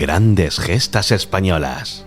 Grandes gestas españolas.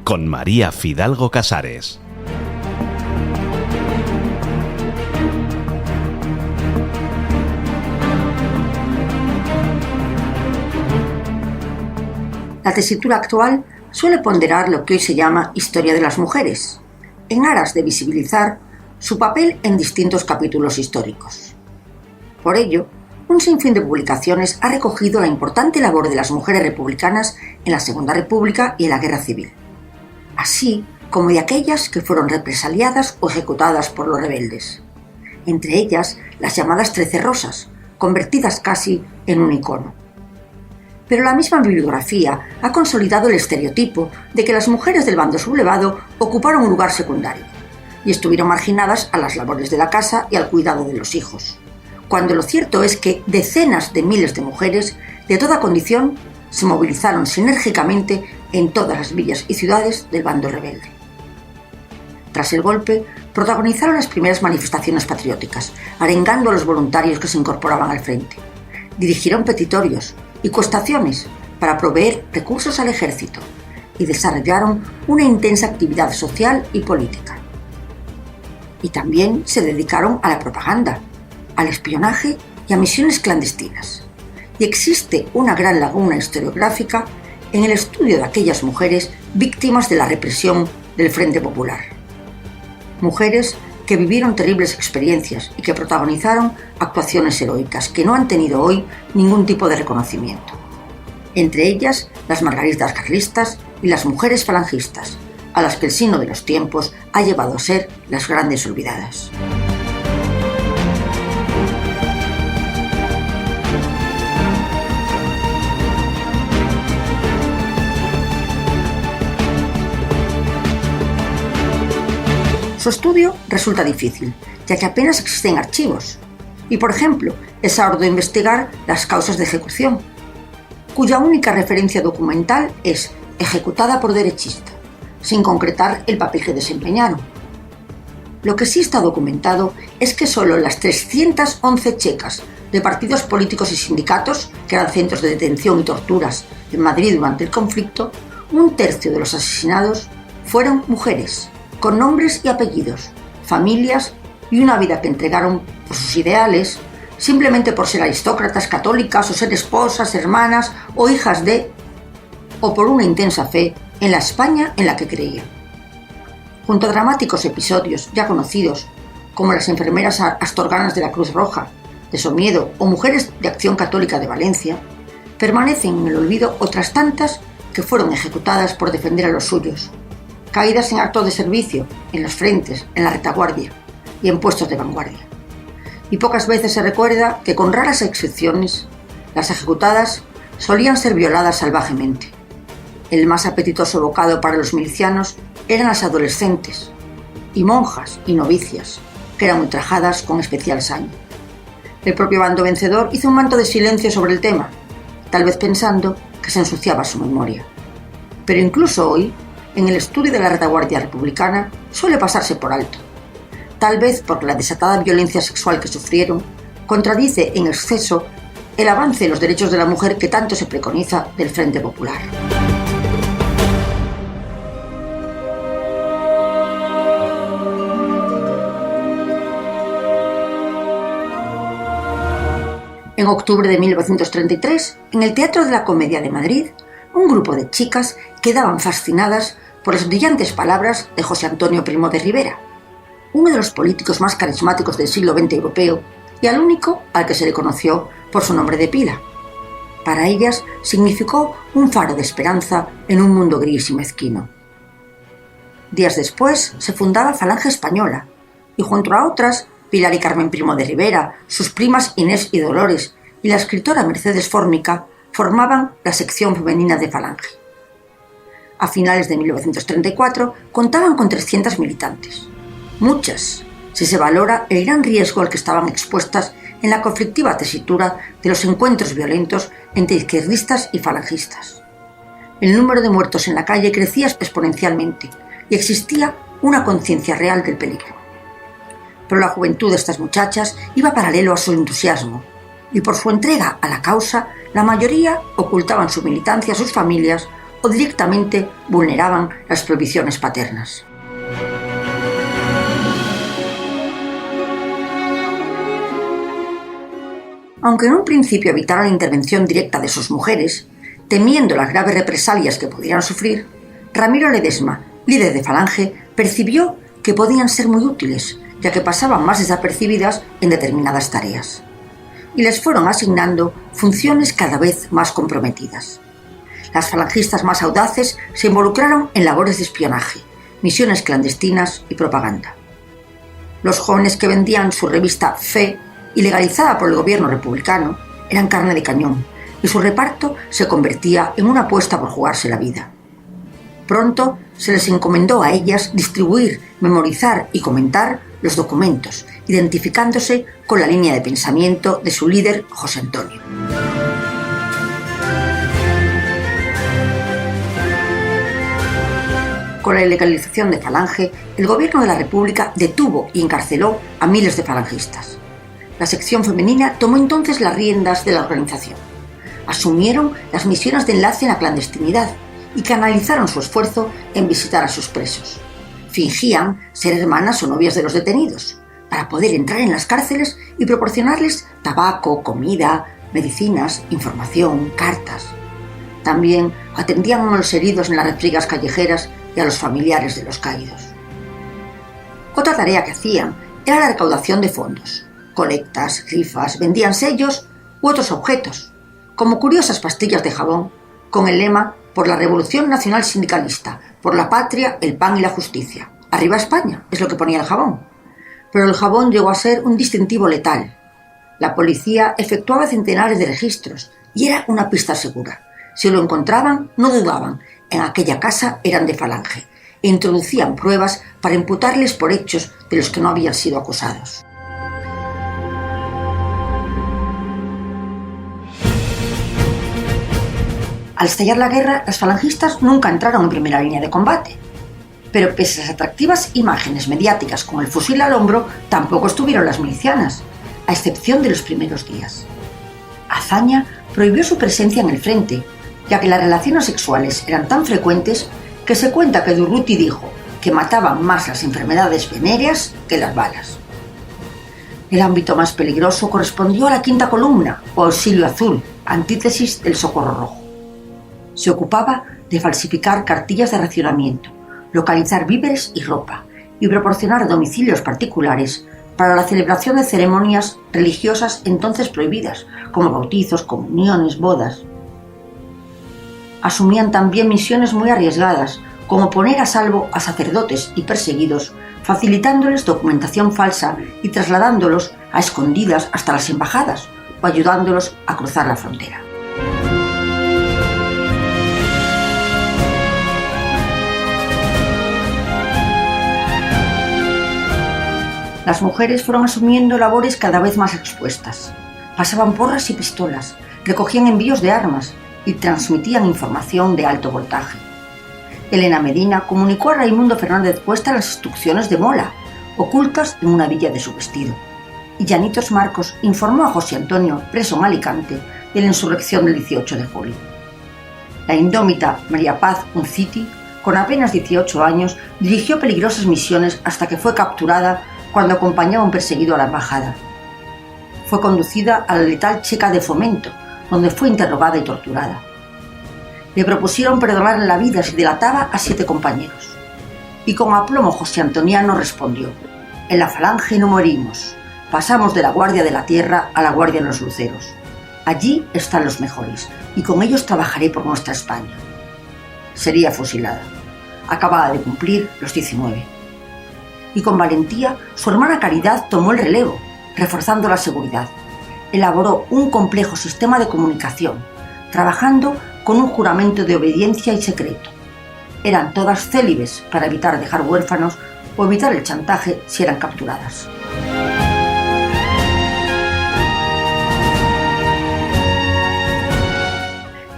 Con María Fidalgo Casares. La tesitura actual suele ponderar lo que hoy se llama historia de las mujeres, en aras de visibilizar su papel en distintos capítulos históricos. Por ello, un sinfín de publicaciones ha recogido la importante labor de las mujeres republicanas en la Segunda República y en la Guerra Civil, así como de aquellas que fueron represaliadas o ejecutadas por los rebeldes, entre ellas las llamadas 13 Rosas, convertidas casi en un icono. Pero la misma bibliografía ha consolidado el estereotipo de que las mujeres del bando sublevado ocuparon un lugar secundario y estuvieron marginadas a las labores de la casa y al cuidado de los hijos, cuando lo cierto es que decenas de miles de mujeres de toda condición se movilizaron sinérgicamente en todas las villas y ciudades del bando rebelde. Tras el golpe, protagonizaron las primeras manifestaciones patrióticas, arengando a los voluntarios que se incorporaban al frente. Dirigieron petitorios y costaciones para proveer recursos al ejército y desarrollaron una intensa actividad social y política. Y también se dedicaron a la propaganda, al espionaje y a misiones clandestinas. Y existe una gran laguna historiográfica en el estudio de aquellas mujeres víctimas de la represión del Frente Popular. Mujeres que vivieron terribles experiencias y que protagonizaron actuaciones heroicas que no han tenido hoy ningún tipo de reconocimiento. Entre ellas, las margaritas carlistas y las mujeres falangistas, a las que el signo de los tiempos ha llevado a ser las grandes olvidadas. Su estudio resulta difícil, ya que apenas existen archivos, y por ejemplo, es arduo investigar las causas de ejecución, cuya única referencia documental es ejecutada por derechista, sin concretar el papel que desempeñaron. Lo que sí está documentado es que solo las 311 checas de partidos políticos y sindicatos, que eran centros de detención y torturas en Madrid durante el conflicto, un tercio de los asesinados fueron mujeres, con nombres y apellidos, familias y una vida que entregaron por sus ideales, simplemente por ser aristócratas católicas o ser esposas, hermanas o hijas de, o por una intensa fe en la España en la que creían. Junto a dramáticos episodios ya conocidos, como las enfermeras astorganas de la Cruz Roja, de Somiedo o mujeres de Acción Católica de Valencia, permanecen en el olvido otras tantas que fueron ejecutadas por defender a los suyos, caídas en actos de servicio, en los frentes, en la retaguardia y en puestos de vanguardia. Y pocas veces se recuerda que, con raras excepciones, las ejecutadas solían ser violadas salvajemente. El más apetitoso bocado para los milicianos eran las adolescentes, y monjas y novicias, que eran ultrajadas con especial saña. El propio bando vencedor hizo un manto de silencio sobre el tema, tal vez pensando que se ensuciaba su memoria. Pero incluso hoy, en el estudio de la retaguardia republicana, suele pasarse por alto, tal vez porque la desatada violencia sexual que sufrieron contradice en exceso el avance de los derechos de la mujer que tanto se preconiza del Frente Popular. En octubre de 1933, en el Teatro de la Comedia de Madrid, un grupo de chicas quedaban fascinadas por las brillantes palabras de José Antonio Primo de Rivera, uno de los políticos más carismáticos del siglo XX europeo y al único al que se le conoció por su nombre de pila. Para ellas significó un faro de esperanza en un mundo gris y mezquino. Días después se fundaba Falange Española y junto a otras, Pilar y Carmen Primo de Rivera, sus primas Inés y Dolores y la escritora Mercedes Fórmica, formaban la sección femenina de Falange. A finales de 1934 contaban con 300 militantes. Muchas, si se valora el gran riesgo al que estaban expuestas en la conflictiva tesitura de los encuentros violentos entre izquierdistas y falangistas. El número de muertos en la calle crecía exponencialmente y existía una conciencia real del peligro. Pero la juventud de estas muchachas iba paralelo a su entusiasmo y por su entrega a la causa La mayoría ocultaban su militancia a sus familias o directamente vulneraban las prohibiciones paternas. Aunque en un principio evitaron la intervención directa de sus mujeres, temiendo las graves represalias que pudieran sufrir, Ramiro Ledesma, líder de Falange, percibió que podían ser muy útiles, ya que pasaban más desapercibidas en determinadas tareas, y les fueron asignando funciones cada vez más comprometidas. Las falangistas más audaces se involucraron en labores de espionaje, misiones clandestinas y propaganda. Los jóvenes que vendían su revista Fe, ilegalizada por el gobierno republicano, eran carne de cañón, y su reparto se convertía en una apuesta por jugarse la vida. Pronto se les encomendó a ellas distribuir, memorizar y comentar los documentos, identificándose con la línea de pensamiento de su líder, José Antonio. Con la ilegalización de Falange, el gobierno de la República detuvo y encarceló a miles de falangistas. La sección femenina tomó entonces las riendas de la organización. Asumieron las misiones de enlace en la clandestinidad y canalizaron su esfuerzo en visitar a sus presos. Fingían ser hermanas o novias de los detenidos, para poder entrar en las cárceles y proporcionarles tabaco, comida, medicinas, información, cartas. También atendían a los heridos en las refriegas callejeras y a los familiares de los caídos. Otra tarea que hacían era la recaudación de fondos. Colectas, rifas, vendían sellos u otros objetos, como curiosas pastillas de jabón, con el lema «Por la Revolución Nacional Sindicalista, por la patria, el pan y la justicia. Arriba España», es lo que ponía el jabón. Pero el jabón llegó a ser un distintivo letal. La policía efectuaba centenares de registros y era una pista segura. Si lo encontraban, no dudaban, en aquella casa eran de Falange, e introducían pruebas para imputarles por hechos de los que no habían sido acusados. Al estallar la guerra, las falangistas nunca entraron en primera línea de combate. Pero pese a las atractivas imágenes mediáticas con el fusil al hombro, tampoco estuvieron las milicianas, a excepción de los primeros días. Azaña prohibió su presencia en el frente, ya que las relaciones sexuales eran tan frecuentes que se cuenta que Durruti dijo que mataban más las enfermedades venéreas que las balas. El ámbito más peligroso correspondió a la quinta columna, o auxilio azul, antítesis del socorro rojo. Se ocupaba de falsificar cartillas de racionamiento, localizar víveres y ropa, y proporcionar domicilios particulares para la celebración de ceremonias religiosas entonces prohibidas, como bautizos, comuniones, bodas. Asumían también misiones muy arriesgadas, como poner a salvo a sacerdotes y perseguidos, facilitándoles documentación falsa y trasladándolos a escondidas hasta las embajadas o ayudándolos a cruzar la frontera. Las mujeres fueron asumiendo labores cada vez más expuestas. Pasaban porras y pistolas, recogían envíos de armas y transmitían información de alto voltaje. Elena Medina comunicó a Raimundo Fernández Cuesta las instrucciones de Mola, ocultas en una villa de su vestido. Y Llanitos Marcos informó a José Antonio, preso en Alicante, de la insurrección del 18 de julio. La indómita María Paz Unciti, con apenas 18 años, dirigió peligrosas misiones hasta que fue capturada cuando acompañaba a un perseguido a la embajada. Fue conducida a la letal Checa de Fomento, donde fue interrogada y torturada. Le propusieron perdonarle la vida si delataba a 7 compañeros. Y con aplomo José Antoniano respondió: «En la Falange no morimos, pasamos de la guardia de la tierra a la guardia de los luceros. Allí están los mejores, y con ellos trabajaré por nuestra España». Sería fusilada. Acababa de cumplir los 19. Y con valentía, su hermana Caridad tomó el relevo, reforzando la seguridad. Elaboró un complejo sistema de comunicación, trabajando con un juramento de obediencia y secreto. Eran todas célibes para evitar dejar huérfanos o evitar el chantaje si eran capturadas.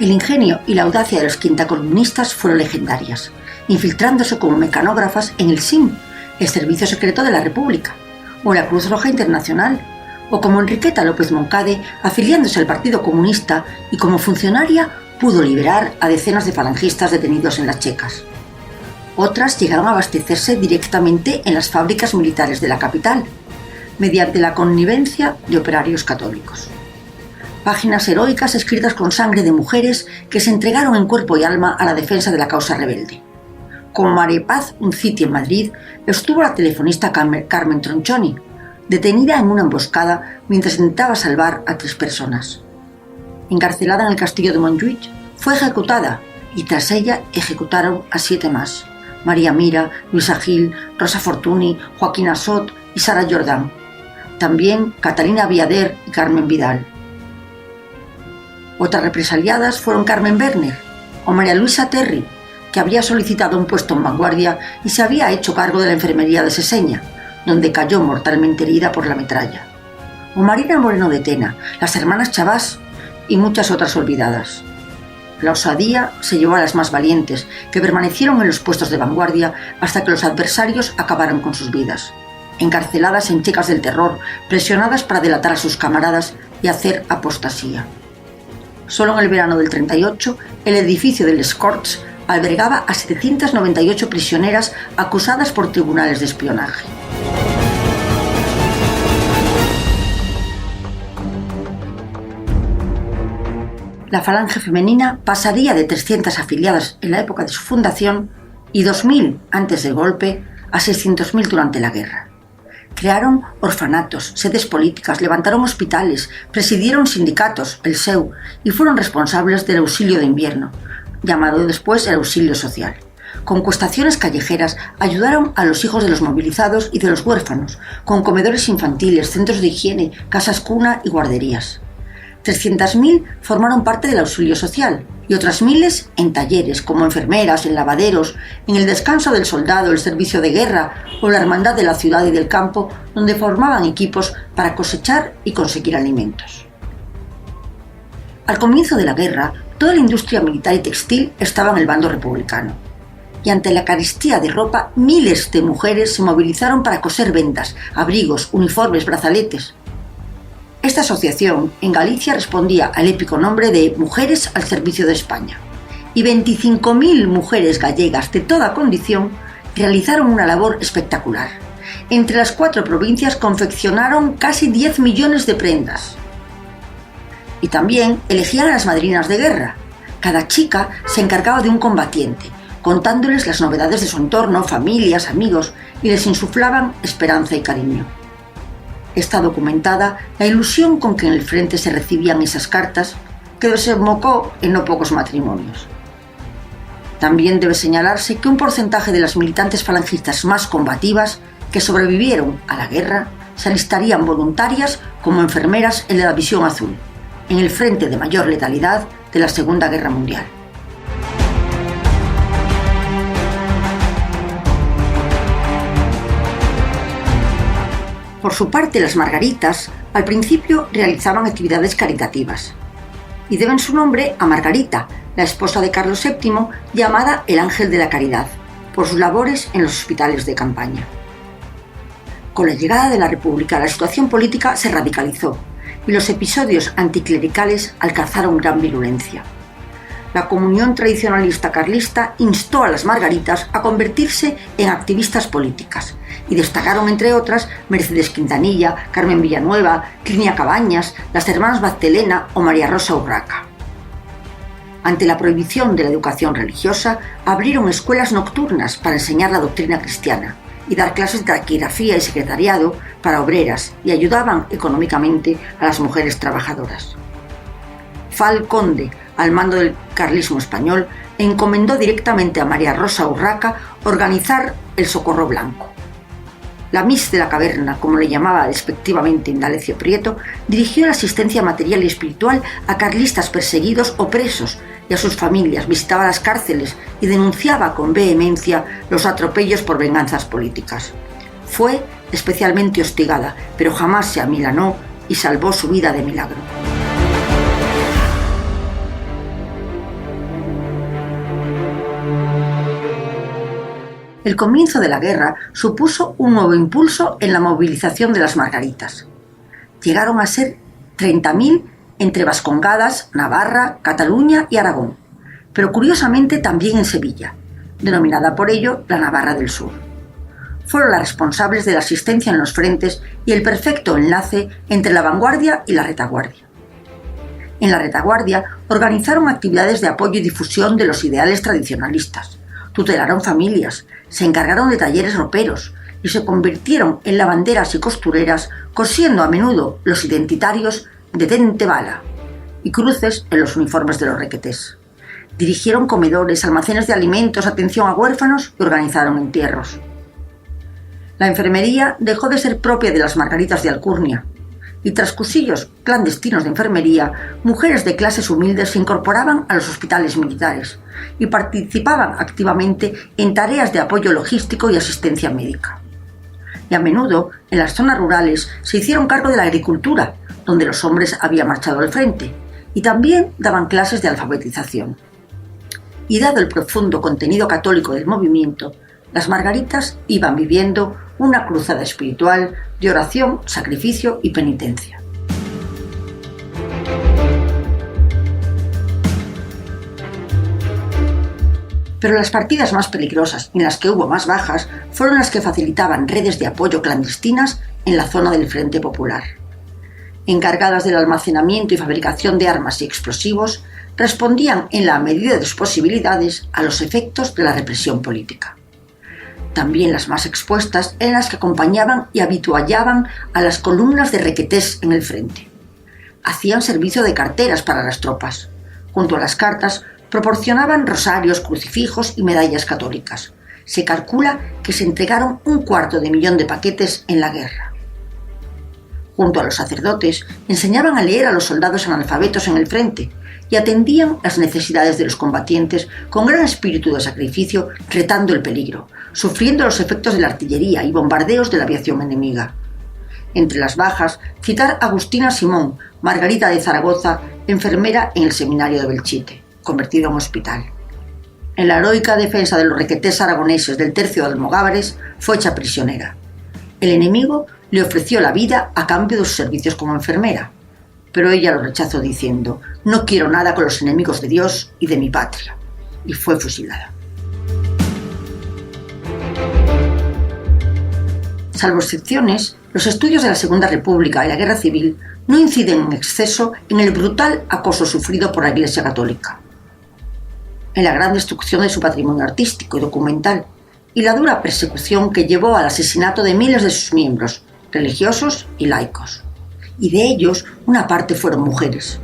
El ingenio y la audacia de los quintacolumnistas fueron legendarias, infiltrándose como mecanógrafas en el SIM, el Servicio Secreto de la República, o la Cruz Roja Internacional, o como Enriqueta López Moncade, afiliándose al Partido Comunista y como funcionaria pudo liberar a decenas de falangistas detenidos en las Checas. Otras llegaron a abastecerse directamente en las fábricas militares de la capital, mediante la connivencia de operarios católicos. Páginas heroicas escritas con sangre de mujeres que se entregaron en cuerpo y alma a la defensa de la causa rebelde. Como María Paz Unciti en Madrid, estuvo la telefonista Carmen Tronchoni, detenida en una emboscada mientras intentaba salvar a 3 personas. Encarcelada en el castillo de Montjuïc, fue ejecutada y tras ella ejecutaron a 7 más: María Mira, Luisa Gil, Rosa Fortuny, Joaquín Sot y Sara Jordán. También Catalina Viader y Carmen Vidal. Otras represaliadas fueron Carmen Werner o María Luisa Terry, que había solicitado un puesto en Vanguardia y se había hecho cargo de la enfermería de Seseña, donde cayó mortalmente herida por la metralla. O Marina Moreno de Tena, las hermanas Chavás y muchas otras olvidadas. La osadía se llevó a las más valientes, que permanecieron en los puestos de vanguardia hasta que los adversarios acabaron con sus vidas, encarceladas en checas del terror, presionadas para delatar a sus camaradas y hacer apostasía. Solo en el verano del 38, el edificio del Escorts albergaba a 798 prisioneras acusadas por tribunales de espionaje. La falange femenina pasaría de 300 afiliadas en la época de su fundación y 2.000 antes del golpe a 600.000 durante la guerra. Crearon orfanatos, sedes políticas, levantaron hospitales, presidieron sindicatos, el SEU, y fueron responsables del auxilio de invierno, llamado después el auxilio social. Con encuestaciones callejeras ayudaron a los hijos de los movilizados y de los huérfanos, con comedores infantiles, centros de higiene, casas cuna y guarderías. 300.000 formaron parte del auxilio social y otras miles en talleres, como enfermeras, en lavaderos, en el descanso del soldado, el servicio de guerra o la hermandad de la ciudad y del campo, donde formaban equipos para cosechar y conseguir alimentos. Al comienzo de la guerra, toda la industria militar y textil estaba en el bando republicano. Y ante la carestía de ropa, miles de mujeres se movilizaron para coser vendas, abrigos, uniformes, brazaletes. Esta asociación en Galicia respondía al épico nombre de Mujeres al Servicio de España. Y 25.000 mujeres gallegas de toda condición realizaron una labor espectacular. Entre las 4 provincias confeccionaron casi 10 millones de prendas. Y también elegían a las madrinas de guerra. Cada chica se encargaba de un combatiente, contándoles las novedades de su entorno, familias, amigos, y les insuflaban esperanza y cariño. Está documentada la ilusión con que en el frente se recibían esas cartas, que desembocó en no pocos matrimonios. También debe señalarse que un porcentaje de las militantes falangistas más combativas que sobrevivieron a la guerra se alistarían voluntarias como enfermeras en la División Azul, en el frente de mayor letalidad de la Segunda Guerra Mundial. Por su parte, las Margaritas al principio realizaban actividades caritativas y deben su nombre a Margarita, la esposa de Carlos VII, llamada el Ángel de la Caridad, por sus labores en los hospitales de campaña. Con la llegada de la República, la situación política se radicalizó y los episodios anticlericales alcanzaron gran virulencia. La comunión tradicionalista carlista instó a las Margaritas a convertirse en activistas políticas y destacaron, entre otras, Mercedes Quintanilla, Carmen Villanueva, Clinia Cabañas, las hermanas Magdalena o María Rosa Urraca. Ante la prohibición de la educación religiosa, abrieron escuelas nocturnas para enseñar la doctrina cristiana y dar clases de taquigrafía y secretariado para obreras y ayudaban económicamente a las mujeres trabajadoras. Fal Conde, al mando del carlismo español, encomendó directamente a María Rosa Urraca organizar el Socorro Blanco. La Miss de la Caverna, como le llamaba despectivamente Indalecio Prieto, dirigió la asistencia material y espiritual a carlistas perseguidos o presos y a sus familias, visitaba las cárceles y denunciaba con vehemencia los atropellos por venganzas políticas. Fue especialmente hostigada, pero jamás se amilanó y salvó su vida de milagro. El comienzo de la guerra supuso un nuevo impulso en la movilización de las Margaritas. llegaron a ser 30.000 entre Vascongadas, Navarra, Cataluña y Aragón, pero curiosamente también en Sevilla, denominada por ello la Navarra del Sur. Fueron las responsables de la asistencia en los frentes y el perfecto enlace entre la vanguardia y la retaguardia. En la retaguardia organizaron actividades de apoyo y difusión de los ideales tradicionalistas, tutelaron familias, se encargaron de talleres roperos y se convirtieron en lavanderas y costureras, cosiendo a menudo los identitarios de Tente Bala y cruces en los uniformes de los requetés. Dirigieron comedores, almacenes de alimentos, atención a huérfanos y organizaron entierros. La enfermería dejó de ser propia de las Margaritas de Alcurnia, y tras cursillos clandestinos de enfermería, mujeres de clases humildes se incorporaban a los hospitales militares y participaban activamente en tareas de apoyo logístico y asistencia médica. Y a menudo, en las zonas rurales, se hicieron cargo de la agricultura, donde los hombres habían marchado al frente, y también daban clases de alfabetización. Y dado el profundo contenido católico del movimiento, las Margaritas iban viviendo una cruzada espiritual de oración, sacrificio y penitencia. Pero las partidas más peligrosas, en las que hubo más bajas, fueron las que facilitaban redes de apoyo clandestinas en la zona del Frente Popular. Encargadas del almacenamiento y fabricación de armas y explosivos, respondían en la medida de sus posibilidades a los efectos de la represión política. También las más expuestas eran las que acompañaban y habituallaban a las columnas de requetés en el frente. Hacían servicio de carteras para las tropas. Junto a las cartas proporcionaban rosarios, crucifijos y medallas católicas. Se calcula que se entregaron 250.000 de paquetes en la guerra. Junto a los sacerdotes, enseñaban a leer a los soldados analfabetos en el frente y atendían las necesidades de los combatientes con gran espíritu de sacrificio, retando el peligro, sufriendo los efectos de la artillería y bombardeos de la aviación enemiga. Entre las bajas, citar a Agustina Simón, Margarita de Zaragoza, enfermera en el seminario de Belchite, convertido en hospital. En la heroica defensa de los requetés aragoneses del tercio de Almogávares, fue hecha prisionera. El enemigo le ofreció la vida a cambio de sus servicios como enfermera, pero ella lo rechazó diciendo: «No quiero nada con los enemigos de Dios y de mi patria», y fue fusilada. Salvo excepciones, los estudios de la Segunda República y la Guerra Civil no inciden en exceso en el brutal acoso sufrido por la Iglesia Católica, en la gran destrucción de su patrimonio artístico y documental, y la dura persecución que llevó al asesinato de miles de sus miembros, religiosos y laicos. Y de ellos, una parte fueron mujeres,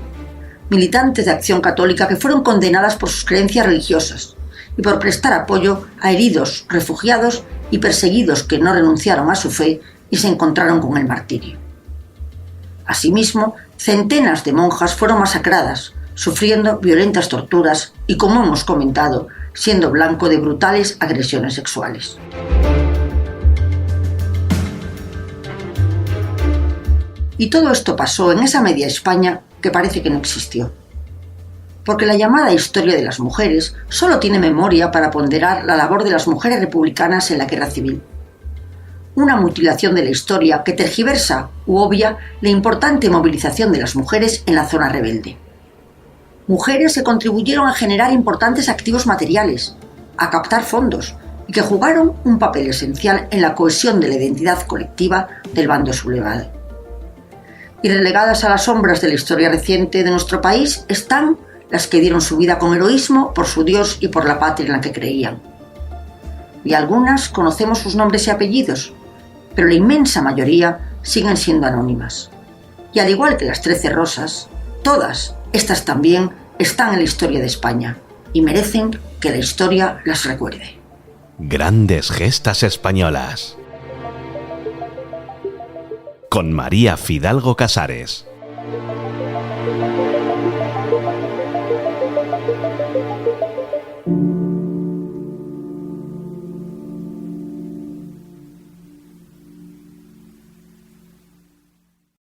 militantes de Acción Católica que fueron condenadas por sus creencias religiosas y por prestar apoyo a heridos, refugiados y perseguidos que no renunciaron a su fe y se encontraron con el martirio. Asimismo, centenas de monjas fueron masacradas, sufriendo violentas torturas y, como hemos comentado, siendo blanco de brutales agresiones sexuales. Y todo esto pasó en esa media España que parece que no existió. Porque la llamada historia de las mujeres solo tiene memoria para ponderar la labor de las mujeres republicanas en la guerra civil. Una mutilación de la historia que tergiversa u obvia la importante movilización de las mujeres en la zona rebelde. Mujeres que contribuyeron a generar importantes activos materiales, a captar fondos y que jugaron un papel esencial en la cohesión de la identidad colectiva del bando sublevado. Y relegadas a las sombras de la historia reciente de nuestro país están las que dieron su vida con heroísmo por su Dios y por la patria en la que creían. Y algunas conocemos sus nombres y apellidos, pero la inmensa mayoría siguen siendo anónimas. Y al igual que las 13 rosas, todas, estas también, están en la historia de España y merecen que la historia las recuerde. Grandes gestas españolas. Con María Fidalgo Casares.